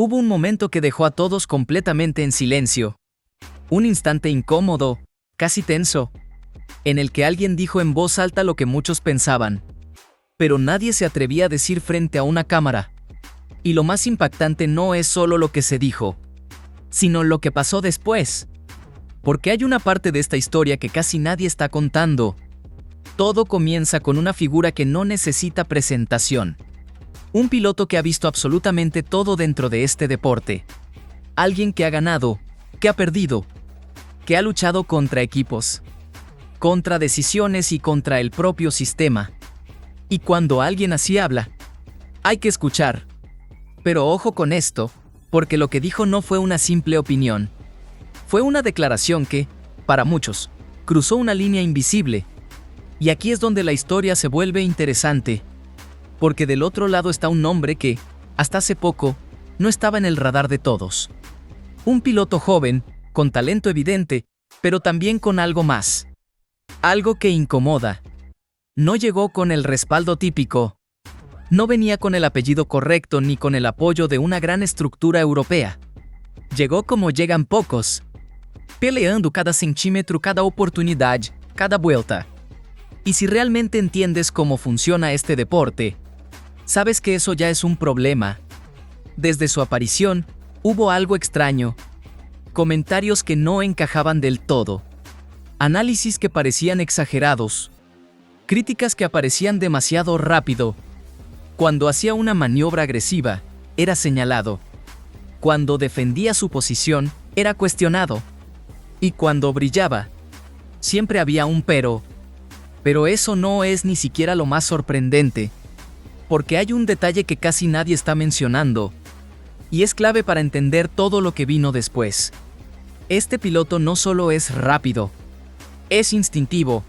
Hubo un momento que dejó a todos completamente en silencio. Un instante incómodo, casi tenso, en el que alguien dijo en voz alta lo que muchos pensaban. Pero nadie se atrevía a decir frente a una cámara. Y lo más impactante no es solo lo que se dijo, sino lo que pasó después. Porque hay una parte de esta historia que casi nadie está contando. Todo comienza con una figura que no necesita presentación. Un piloto que ha visto absolutamente todo dentro de este deporte. Alguien que ha ganado, que ha perdido, que ha luchado contra equipos, contra decisiones y contra el propio sistema. Y cuando alguien así habla, hay que escuchar. Pero ojo con esto, porque lo que dijo no fue una simple opinión. Fue una declaración que, para muchos, cruzó una línea invisible. Y aquí es donde la historia se vuelve interesante. Porque del otro lado está un hombre que, hasta hace poco, no estaba en el radar de todos. Un piloto joven, con talento evidente, pero también con algo más. Algo que incomoda. No llegó con el respaldo típico. No venía con el apellido correcto ni con el apoyo de una gran estructura europea. Llegó como llegan pocos, peleando cada centímetro, cada oportunidad, cada vuelta. Y si realmente entiendes cómo funciona este deporte, sabes que eso ya es un problema. Desde su aparición, hubo algo extraño. Comentarios que no encajaban del todo. Análisis que parecían exagerados. Críticas que aparecían demasiado rápido. Cuando hacía una maniobra agresiva, era señalado. Cuando defendía su posición, era cuestionado. Y cuando brillaba, siempre había un pero. Pero eso no es ni siquiera lo más sorprendente. Porque hay un detalle que casi nadie está mencionando. Y es clave para entender todo lo que vino después. Este piloto no solo es rápido, es instintivo.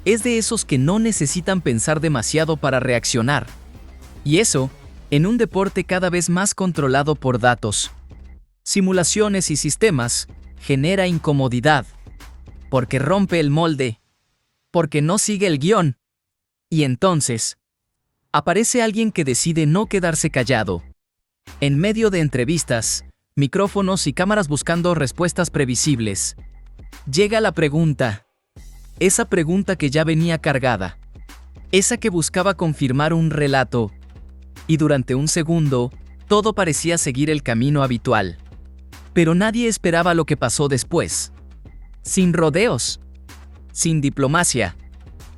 Es de esos que no necesitan pensar demasiado para reaccionar. Y eso, en un deporte cada vez más controlado por datos, simulaciones y sistemas, genera incomodidad. Porque rompe el molde. Porque no sigue el guión. Y entonces, aparece alguien que decide no quedarse callado. En medio de entrevistas, micrófonos y cámaras buscando respuestas previsibles, llega la pregunta. Esa pregunta que ya venía cargada. Esa que buscaba confirmar un relato. Y durante un segundo, todo parecía seguir el camino habitual. Pero nadie esperaba lo que pasó después. Sin rodeos. Sin diplomacia.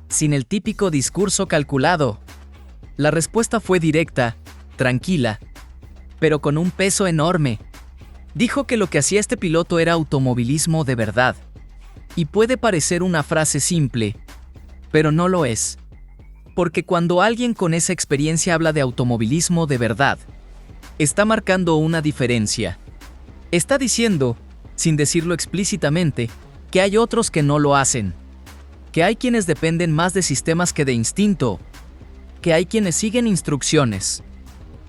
Sin el típico discurso calculado. La respuesta fue directa, tranquila, pero con un peso enorme. Dijo que lo que hacía este piloto era automovilismo de verdad. Y puede parecer una frase simple, pero no lo es. Porque cuando alguien con esa experiencia habla de automovilismo de verdad, está marcando una diferencia. Está diciendo, sin decirlo explícitamente, que hay otros que no lo hacen. Que hay quienes dependen más de sistemas que de instinto. Que hay quienes siguen instrucciones,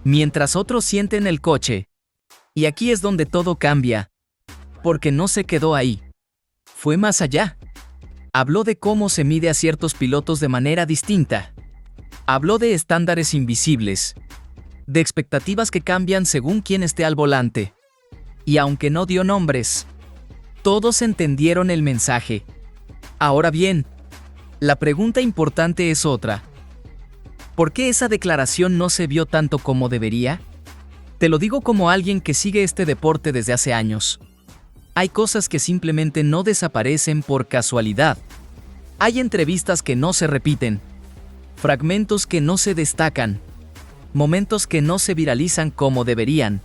mientras otros sienten el coche. Y aquí es donde todo cambia. Porque no se quedó ahí. Fue más allá. Habló de cómo se mide a ciertos pilotos de manera distinta. Habló de estándares invisibles. De expectativas que cambian según quién esté al volante. Y aunque no dio nombres, todos entendieron el mensaje. Ahora bien, la pregunta importante es otra. ¿Por qué esa declaración no se vio tanto como debería? Te lo digo como alguien que sigue este deporte desde hace años. Hay cosas que simplemente no desaparecen por casualidad. Hay entrevistas que no se repiten, fragmentos que no se destacan, momentos que no se viralizan como deberían.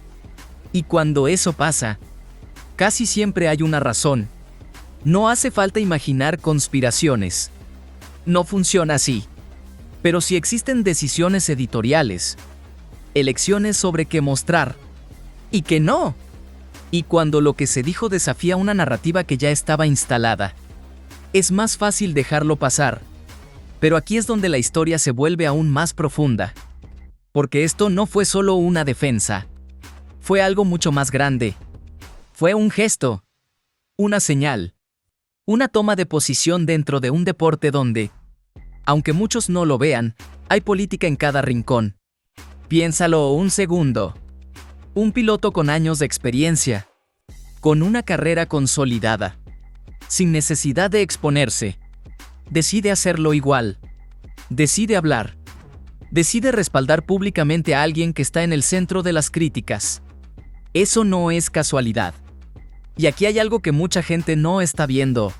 Y cuando eso pasa, casi siempre hay una razón. No hace falta imaginar conspiraciones. No funciona así. Pero sí existen decisiones editoriales, elecciones sobre qué mostrar y qué no. Y cuando lo que se dijo desafía una narrativa que ya estaba instalada, es más fácil dejarlo pasar. Pero aquí es donde la historia se vuelve aún más profunda. Porque esto no fue solo una defensa. Fue algo mucho más grande. Fue un gesto. Una señal. Una toma de posición dentro de un deporte donde, aunque muchos no lo vean, hay política en cada rincón. Piénsalo un segundo. Un piloto con años de experiencia, con una carrera consolidada, sin necesidad de exponerse, decide hacerlo igual, decide hablar, decide respaldar públicamente a alguien que está en el centro de las críticas. Eso no es casualidad. Y aquí hay algo que mucha gente no está viendo.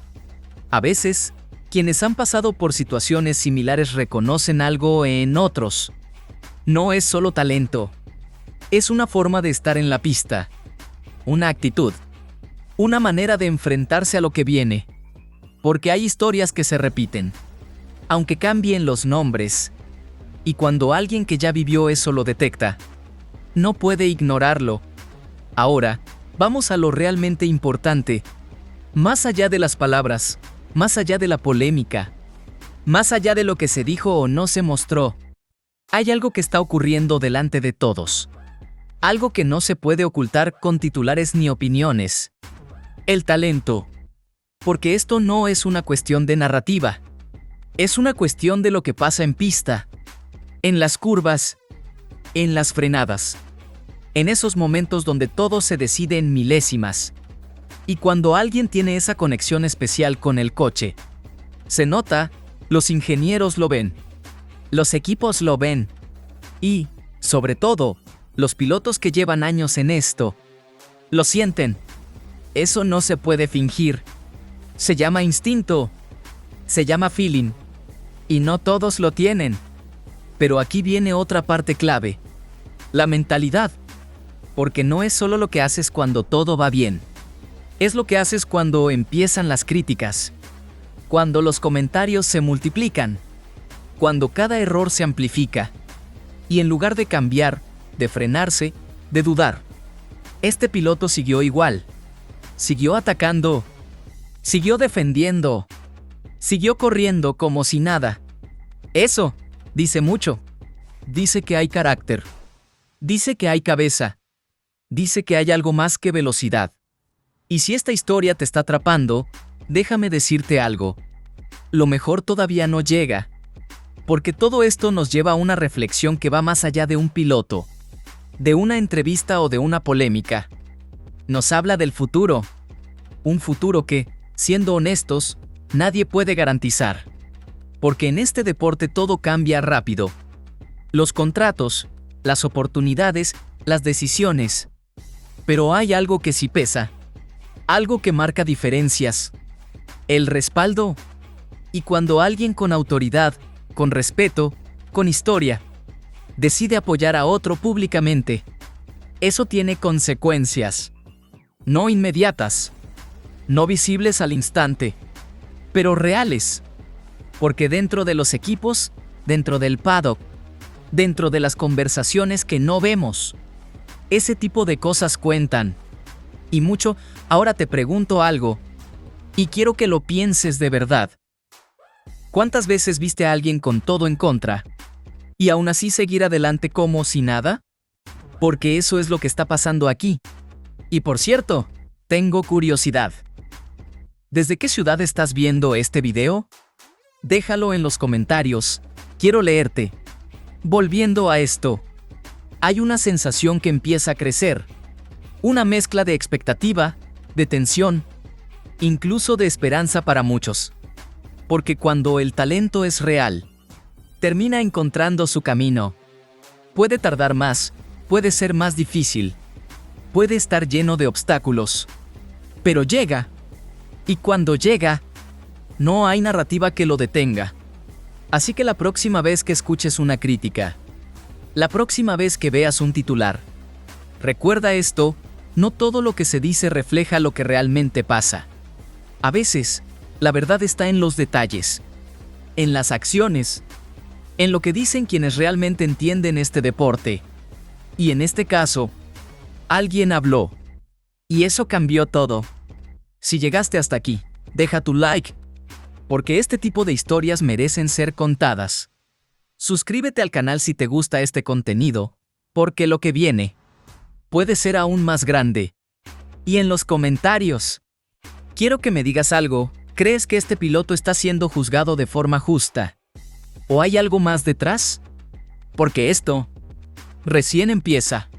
A veces, quienes han pasado por situaciones similares reconocen algo en otros. No es solo talento. Es una forma de estar en la pista. Una actitud. Una manera de enfrentarse a lo que viene. Porque hay historias que se repiten. Aunque cambien los nombres. Y cuando alguien que ya vivió eso lo detecta, no puede ignorarlo. Ahora, vamos a lo realmente importante. Más allá de las palabras, más allá de la polémica, más allá de lo que se dijo o no se mostró, hay algo que está ocurriendo delante de todos. Algo que no se puede ocultar con titulares ni opiniones. El talento. Porque esto no es una cuestión de narrativa. Es una cuestión de lo que pasa en pista. En las curvas. En las frenadas. En esos momentos donde todo se decide en milésimas. Y cuando alguien tiene esa conexión especial con el coche. Se nota, los ingenieros lo ven. Los equipos lo ven. Y, sobre todo, los pilotos que llevan años en esto, lo sienten. Eso no se puede fingir. Se llama instinto. Se llama feeling. Y no todos lo tienen. Pero aquí viene otra parte clave. La mentalidad. Porque no es solo lo que haces cuando todo va bien. Es lo que haces cuando empiezan las críticas. Cuando los comentarios se multiplican. Cuando cada error se amplifica. Y en lugar de cambiar, de frenarse, de dudar, este piloto siguió igual. Siguió atacando. Siguió defendiendo. Siguió corriendo como si nada. Eso dice mucho. Dice que hay carácter. Dice que hay cabeza. Dice que hay algo más que velocidad. Y si esta historia te está atrapando, déjame decirte algo. Lo mejor todavía no llega. Porque todo esto nos lleva a una reflexión que va más allá de un piloto, de una entrevista o de una polémica. Nos habla del futuro. Un futuro que, siendo honestos, nadie puede garantizar. Porque en este deporte todo cambia rápido. Los contratos, las oportunidades, las decisiones. Pero hay algo que sí pesa. Algo que marca diferencias. El respaldo. Y cuando alguien con autoridad, con respeto, con historia, decide apoyar a otro públicamente, eso tiene consecuencias. No inmediatas. No visibles al instante. Pero reales. Porque dentro de los equipos, dentro del paddock, dentro de las conversaciones que no vemos, ese tipo de cosas cuentan. Y mucho. Ahora te pregunto algo. Y quiero que lo pienses de verdad. ¿Cuántas veces viste a alguien con todo en contra y aún así seguir adelante como si nada? Porque eso es lo que está pasando aquí. Y por cierto, tengo curiosidad. ¿Desde qué ciudad estás viendo este video? Déjalo en los comentarios. Quiero leerte. Volviendo a esto, hay una sensación que empieza a crecer. Una mezcla de expectativa, de tensión, incluso de esperanza para muchos. Porque cuando el talento es real, termina encontrando su camino. Puede tardar más, puede ser más difícil, puede estar lleno de obstáculos, pero llega. Y cuando llega, no hay narrativa que lo detenga. Así que la próxima vez que escuches una crítica, la próxima vez que veas un titular, recuerda esto: no todo lo que se dice refleja lo que realmente pasa. A veces, la verdad está en los detalles, en las acciones, en lo que dicen quienes realmente entienden este deporte. Y en este caso, alguien habló. Y eso cambió todo. Si llegaste hasta aquí, deja tu like, porque este tipo de historias merecen ser contadas. Suscríbete al canal si te gusta este contenido, porque lo que viene puede ser aún más grande. Y en los comentarios, quiero que me digas algo. ¿Crees que este piloto está siendo juzgado de forma justa? ¿O hay algo más detrás? Porque esto recién empieza.